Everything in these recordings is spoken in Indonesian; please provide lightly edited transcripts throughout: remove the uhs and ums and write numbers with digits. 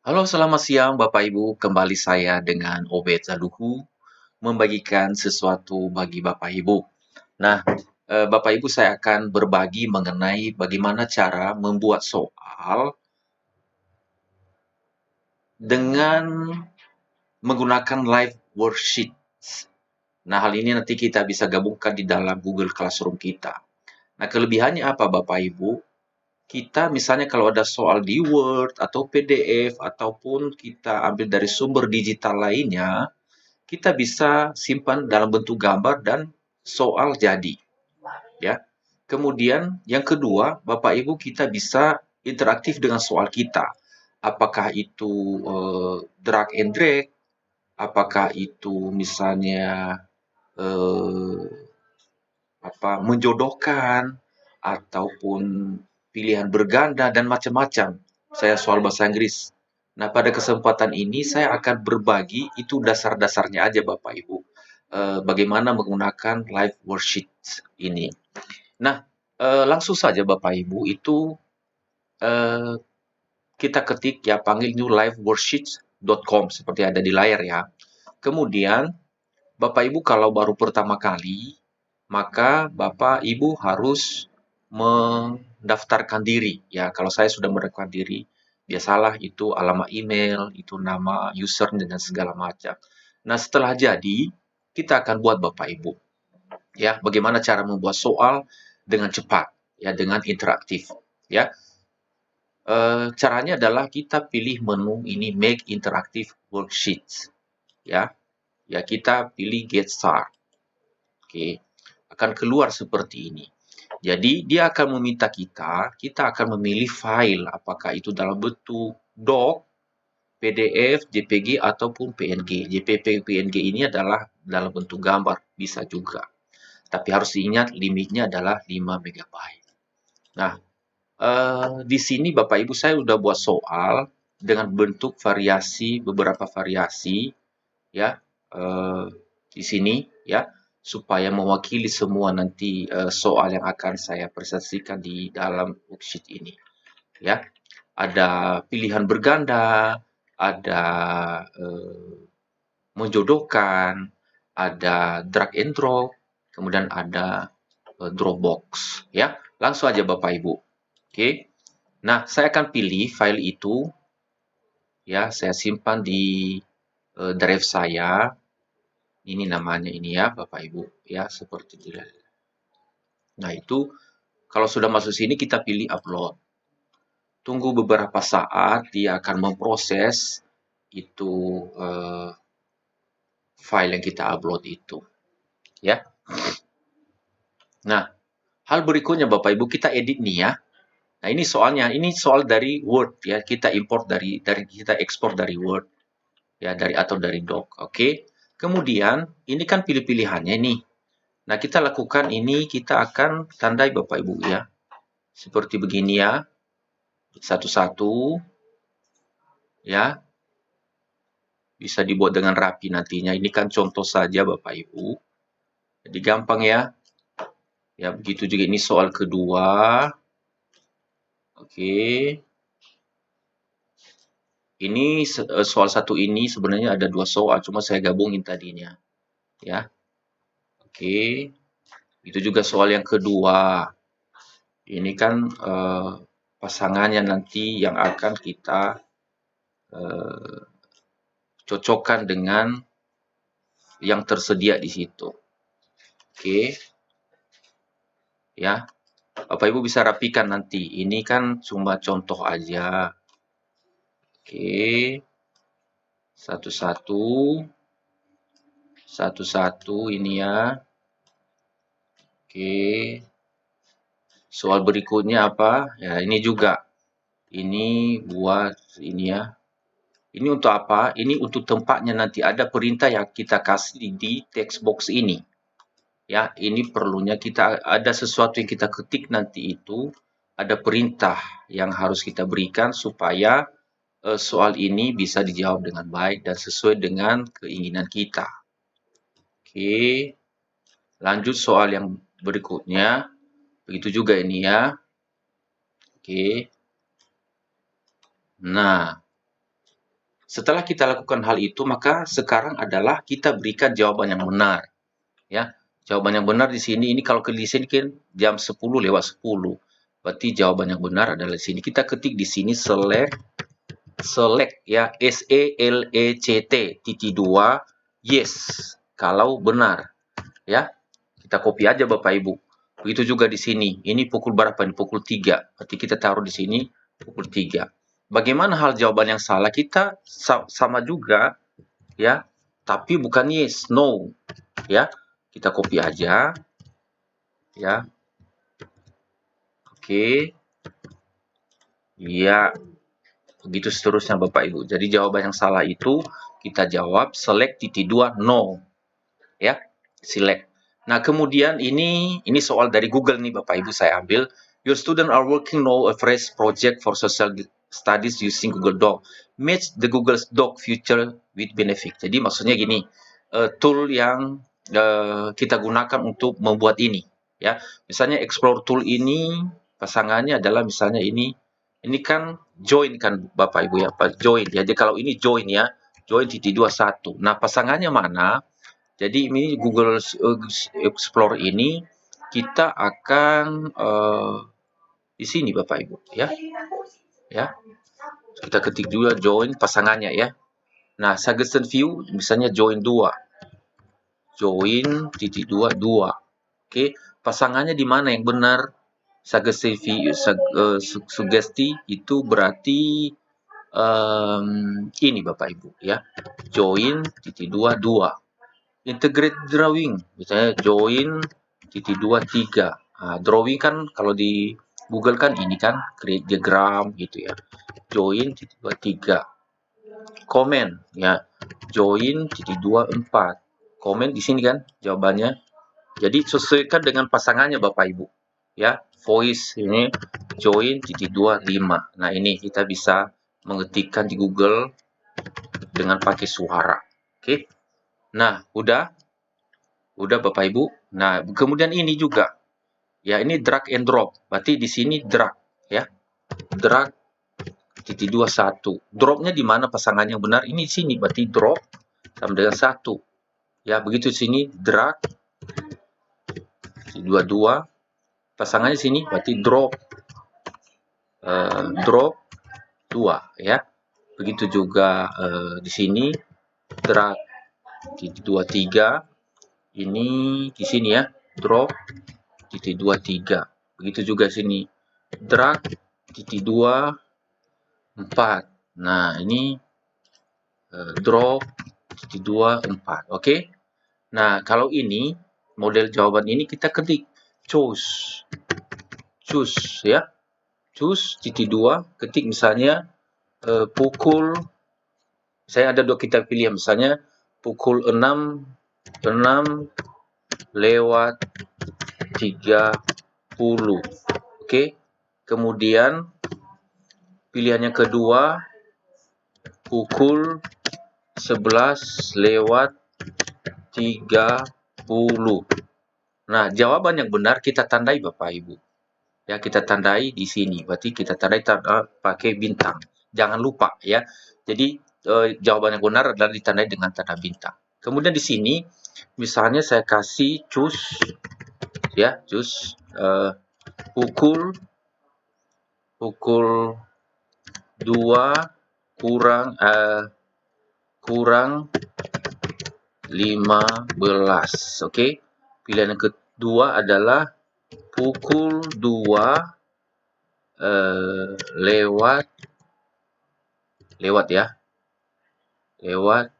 Halo, selamat siang Bapak Ibu. Kembali saya dengan Obed Zaluhu membagikan sesuatu bagi Bapak Ibu. Nah, Bapak Ibu saya akan berbagi mengenai bagaimana cara membuat soal dengan menggunakan live worksheets. Nah, hal ini nanti kita bisa gabungkan di dalam Google Classroom kita. Nah, kelebihannya apa Bapak Ibu? Kita misalnya kalau ada soal di Word atau PDF ataupun kita ambil dari sumber digital lainnya, kita bisa simpan dalam bentuk gambar dan soal jadi, ya. Kemudian yang kedua, Bapak Ibu kita bisa interaktif dengan soal kita. Apakah itu drag and drag, apakah itu misalnya eh, menjodohkan ataupun pilihan berganda dan macam-macam. Saya soal bahasa Inggris. Nah, pada kesempatan ini saya akan berbagi itu dasar-dasarnya aja Bapak Ibu. Bagaimana menggunakan live worksheet ini. Nah, langsung saja Bapak Ibu itu eh, kita ketik ya panggil new liveworksheets.com seperti ada di layar ya. Kemudian Bapak Ibu kalau baru pertama kali, maka Bapak Ibu harus mendaftarkan diri. Ya, kalau saya sudah mendaftarkan diri, biasalah itu alamat email, itu nama user dan segala macam. Nah, setelah jadi, kita akan buat Bapak Ibu. Ya, bagaimana cara membuat soal dengan cepat, ya, dengan interaktif. Ya, caranya adalah kita pilih menu ini Make Interactive Worksheets. Ya, ya kita pilih Get Start. Oke, akan keluar seperti ini. Jadi dia akan meminta kita akan memilih file apakah itu dalam bentuk doc, PDF, JPG ataupun PNG. JPG PNG ini adalah dalam bentuk gambar, bisa juga. Tapi harus diingat limitnya adalah 5 megabyte. Nah, di sini Bapak Ibu saya sudah buat soal dengan bentuk beberapa variasi ya di sini ya supaya mewakili semua nanti soal yang akan saya presentasikan di dalam worksheet ini ya. Ada pilihan berganda, ada menjodohkan, ada drag and drop, kemudian ada Dropbox ya. Langsung aja Bapak Ibu. Oke. Nah, saya akan pilih file itu ya, saya simpan di drive saya. Ini namanya ini ya, Bapak Ibu, ya seperti itu. Nah, itu kalau sudah masuk sini kita pilih upload. Tunggu beberapa saat dia akan memproses itu eh, file yang kita upload itu, ya. Nah, hal berikutnya Bapak Ibu kita edit nih ya. Nah, ini soalnya, ini soal dari Word ya. Kita import dari kita ekspor dari Word ya dari doc. Oke. Kemudian ini kan pilih-pilihannya nih. Nah, kita lakukan ini, kita akan tandai Bapak Ibu ya. Seperti begini ya. Satu-satu ya. Bisa dibuat dengan rapi nantinya. Ini kan contoh saja Bapak Ibu. Jadi gampang ya. Ya, begitu juga ini soal kedua. Oke. Ini soal satu ini sebenarnya ada dua soal, cuma saya gabungin tadinya. Ya. Oke. Itu juga soal yang kedua. Ini kan pasangannya nanti yang akan kita cocokkan dengan yang tersedia di situ. Oke. Ya. Bapak Ibu bisa rapikan nanti. Ini kan cuma contoh aja. Oke. Satu-satu. Satu-satu ini ya. Oke. Soal berikutnya apa? Ya, ini juga. Ini buat ini ya. Ini untuk apa? Ini untuk tempatnya nanti ada perintah yang kita kasih di text box ini. Ya, ini perlunya kita ada sesuatu yang kita ketik nanti itu ada perintah yang harus kita berikan supaya soal ini bisa dijawab dengan baik dan sesuai dengan keinginan kita. Oke, lanjut soal yang berikutnya. Begitu juga ini ya. Oke. Nah, Setelah kita lakukan hal itu, maka sekarang adalah kita berikan jawaban yang benar, ya. Jawaban yang benar di sini, ini kalau di sini kan jam 10:10. Berarti jawaban yang benar adalah di sini. Kita ketik di sini select ya, SELECT titik 2 yes kalau benar, ya. Kita copy aja Bapak Ibu. Begitu juga di sini. Ini pukul berapa? Ini pukul 3. Berarti kita taruh di sini pukul 3. Bagaimana hal jawaban yang salah? Kita sama juga, ya, tapi bukan yes, no, ya. Kita copy aja, ya. Oke, ya, begitu seterusnya Bapak Ibu. Jadi jawaban yang salah itu kita jawab select titik 2 no, ya, select. Nah, kemudian ini soal dari Google nih Bapak Ibu, saya ambil. Your student are working now a fresh project for social studies using Google Doc. Match the Google Doc future with benefit. Jadi maksudnya gini, tool yang kita gunakan untuk membuat ini, ya. Misalnya Explore tool ini pasangannya adalah misalnya ini kan join kan Bapak Ibu ya, join ya. Jadi kalau ini join ya, join titik 21. Nah, pasangannya mana? Jadi ini Google Explore ini kita akan di sini Bapak Ibu ya. Ya. Kita ketik juga join pasangannya ya. Nah, suggestion view misalnya join 2. Join titik 2. Oke, pasangannya di mana yang benar? Suggestion view sugesti itu berarti ini Bapak Ibu ya. Join titik 2. Integrate drawing, misalnya join titik 23. Nah, drawing kan kalau di Google kan ini kan create diagram gitu ya. Join titik 23. Comment ya. Join titik 24. Comment di sini kan jawabannya. Jadi sesuaikan dengan pasangannya Bapak Ibu. Ya, voice ini join titik 25. Nah, ini kita bisa mengetikkan di Google dengan pakai suara. Oke. Nah, udah Bapak Ibu. Nah, kemudian ini juga. Ya, ini drag and drop. Berarti di sini drag ya. Drag titik 21. Dropnya di mana pasangan yang benar? Ini di sini. Berarti drop sama dengan 1. Ya, begitu di sini drag titik 22. Pasangannya di sini berarti drop drop 2 ya. Begitu juga di sini drag titik 23. Ini di sini ya, drop titik 23. Begitu juga sini drag titik 24. Nah, ini drop titik 24. Oke. Nah, kalau ini model jawaban ini kita ketik choose ya. Choose titik 2, ketik misalnya pukul, saya ada 2 kita pilih misalnya pukul 6 lewat 30. Oke. Kemudian pilihan yang kedua pukul 11 lewat 30. Nah, jawaban yang benar kita tandai Bapak Ibu. Ya, kita tandai di sini. Berarti kita tandai pakai bintang. Jangan lupa ya. Jadi jawaban yang benar adalah ditandai dengan tanda bintang. Kemudian di sini misalnya saya kasih choose ya, choose pukul 2 kurang 15. Oke. Pilihan yang kedua adalah pukul 2 lewat ya. Lewat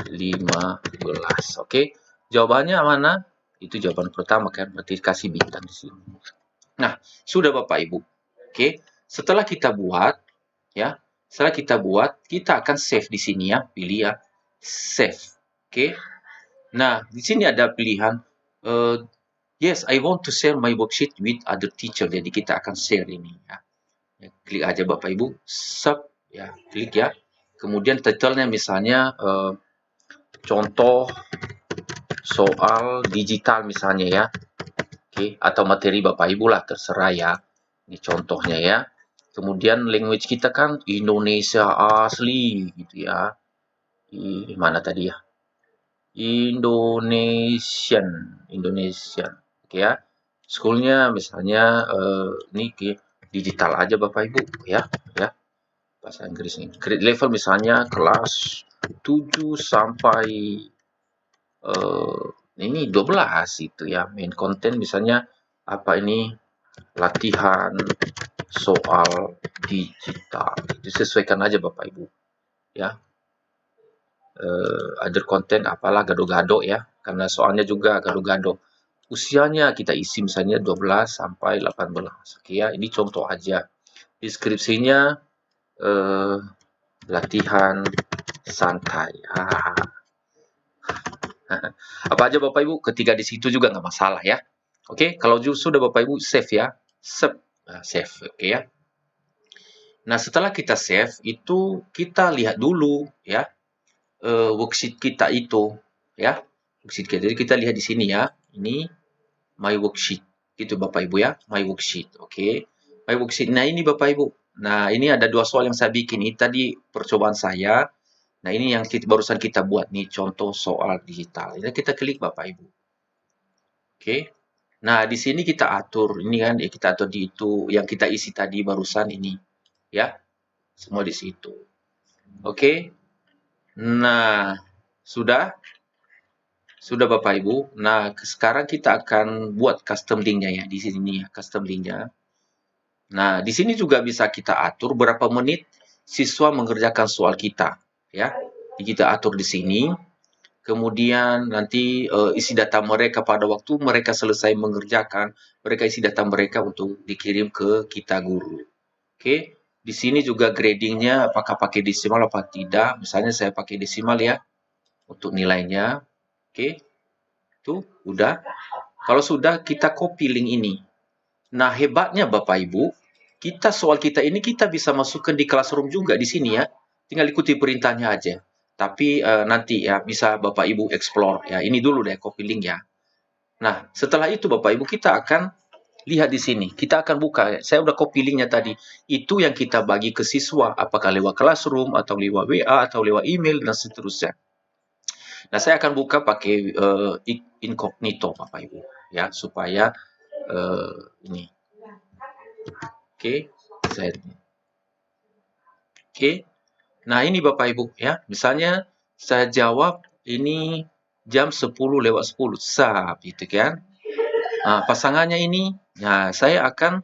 15. Oke. Jawabannya mana? Itu jawaban pertama kan, berarti kasih bintang di sini. Nah, sudah Bapak Ibu. Oke. Setelah kita buat ya, kita akan save di sini ya, pilih ya, save. Oke. Nah, di sini ada pilihan yes, I want to share my worksheet with other teacher. Jadi kita akan share ini ya. Klik aja Bapak Ibu, sub ya, klik ya. Kemudian title-nya misalnya contoh soal digital misalnya ya. Oke, atau materi Bapak Ibu lah terserah ya. Ini contohnya ya. Kemudian language kita kan Indonesia asli gitu ya. Mana tadi ya? Indonesian. Oke ya. Schoolnya misalnya ini digital aja Bapak Ibu ya, bahasa Inggris nih. Grade level misalnya kelas 7 sampai ini 12 itu ya. Main konten misalnya apa ini latihan soal digital. Itu sesuaikan aja Bapak Ibu ya. Other konten apalah gado-gado ya, karena soalnya juga gado-gado. Usianya kita isi misalnya 12 sampai 18. Oke ya, ini contoh aja. Deskripsinya latihan santai. Apa aja Bapak Ibu, ketika di situ juga nggak masalah ya. Oke, kalau sudah Bapak Ibu save ya. Save, oke ya. Nah, setelah kita save, itu kita lihat dulu ya worksheet kita itu ya. Worksheet kita. Jadi kita lihat di sini ya. Ini my worksheet. Gitu Bapak Ibu ya, my worksheet. Oke. My worksheet. Nah, ini Bapak Ibu. Nah, ini ada 2 soal yang saya bikin. Ini tadi percobaan saya. Nah, ini yang barusan kita buat nih, contoh soal digital. Ini kita klik Bapak Ibu. Oke. Nah, di sini kita atur. Ini kan ya kita atur di itu yang kita isi tadi barusan ini. Ya. Semua di situ. Oke. Nah, sudah? Sudah Bapak Ibu. Nah, sekarang kita akan buat custom link-nya ya. Di sini ya, custom link-nya. Nah, di sini juga bisa kita atur berapa menit siswa mengerjakan soal kita. Ya, kita atur di sini. Kemudian nanti isi data mereka pada waktu mereka selesai mengerjakan, mereka isi data mereka untuk dikirim ke kita guru. Oke, di sini juga gradingnya apakah pakai desimal apa tidak. Misalnya saya pakai desimal ya untuk nilainya. Oke, itu udah. Kalau sudah, kita copy link ini. Nah, hebatnya Bapak Ibu, soal kita ini kita bisa masukkan di Classroom juga di sini ya. Tinggal ikuti perintahnya aja. Tapi nanti ya bisa Bapak Ibu explore ya. Ini dulu deh copy link ya. Nah, setelah itu Bapak Ibu kita akan lihat di sini. Kita akan buka. Saya udah copy linknya tadi. Itu yang kita bagi ke siswa. Apakah lewat Classroom atau lewat WA atau lewat email dan seterusnya. Nah, saya akan buka pakai incognito Bapak Ibu ya supaya ini. Oke, saya Oke. Nah, ini Bapak Ibu ya. Misalnya saya jawab ini jam 10:10. Sap, gitu kan. Nah, pasangannya ini, nah saya akan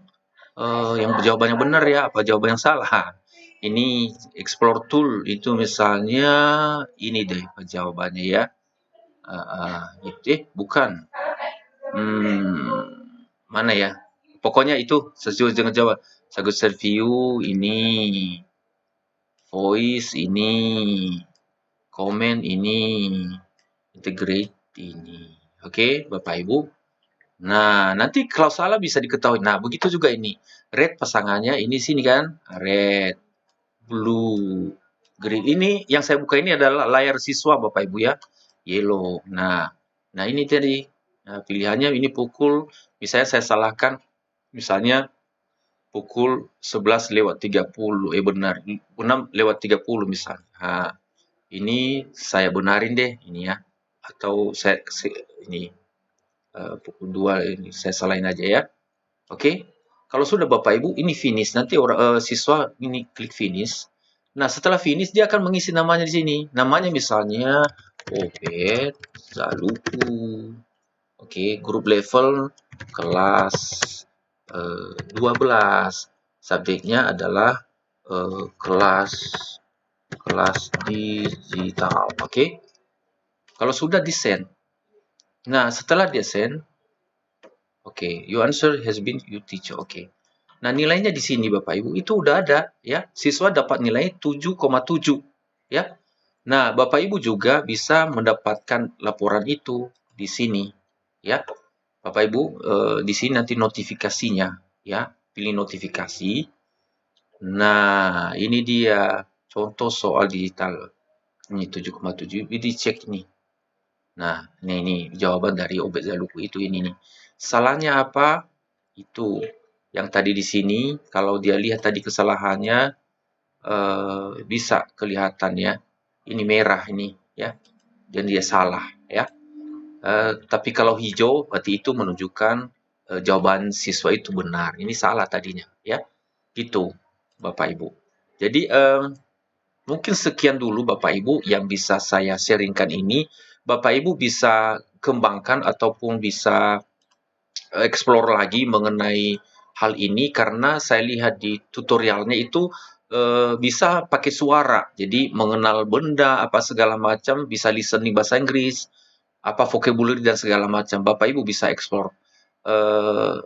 yang jawaban yang benar ya, apa jawaban yang salah. Ini explore tool itu misalnya ini deh jawabannya ya. Bukan. Mana ya? Pokoknya itu sesuai dengan jawab. Sagus view ini, voice ini, comment ini, integrate ini. Oke, Bapak Ibu. Nah, nanti kalau salah bisa diketahui. Nah, begitu juga ini. Red pasangannya ini sini kan, red, blue, green. Ini yang saya buka ini adalah layar siswa Bapak Ibu ya. Yellow. Nah ini tadi. Nah, pilihannya ini pukul, misalnya saya salahkan, misalnya pukul 11:30. Benar. 6:30 misalnya. Nah, ini saya benarin deh ini ya. Atau ini pukul 2 ini saya salahin aja ya. Oke. Kalau sudah Bapak Ibu ini finish. Nanti siswa ini klik finish. Nah, setelah finish dia akan mengisi namanya di sini. Namanya misalnya Obed Zaluku. Oke, grup level kelas 12. Subjeknya adalah kelas digital. Oke. Kalau sudah di-send. Nah, setelah di-send, oke, your answer has been you teacher. Oke. Nah, nilainya di sini Bapak Ibu itu udah ada ya. Siswa dapat nilai 7,7 ya. Nah, Bapak Ibu juga bisa mendapatkan laporan itu di sini ya. Bapak Ibu di sini nanti notifikasinya ya. Pilih notifikasi. Nah, ini dia contoh soal digital. Ini 7,7. Ini cek nih. Nah, ini jawaban dari Obed Zaluku itu ini nih. Salahnya apa? Itu Yang tadi di sini, kalau dia lihat tadi kesalahannya, bisa kelihatan ya. Ini merah ini ya, dan dia salah ya. Tapi kalau hijau berarti itu menunjukkan jawaban siswa itu benar. Ini salah tadinya ya. Gitu Bapak Ibu. Jadi mungkin sekian dulu Bapak Ibu yang bisa saya sharingkan ini. Bapak Ibu bisa kembangkan ataupun bisa explore lagi mengenai hal ini karena saya lihat di tutorialnya itu bisa pakai suara. Jadi mengenal benda apa segala macam, bisa listening bahasa Inggris, apa vocabulary dan segala macam. Bapak Ibu bisa explore. Eh,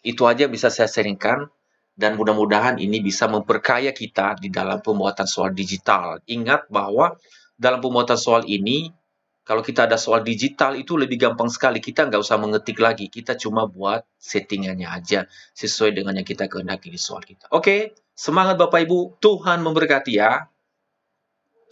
itu aja bisa saya sharingkan dan mudah-mudahan ini bisa memperkaya kita di dalam pembuatan soal digital. Ingat bahwa dalam pembuatan soal ini kalau kita ada soal digital itu lebih gampang sekali. Kita nggak usah mengetik lagi. Kita cuma buat settingannya aja sesuai dengan yang kita kehendaki di soal kita. Oke, semangat Bapak Ibu. Tuhan memberkati ya.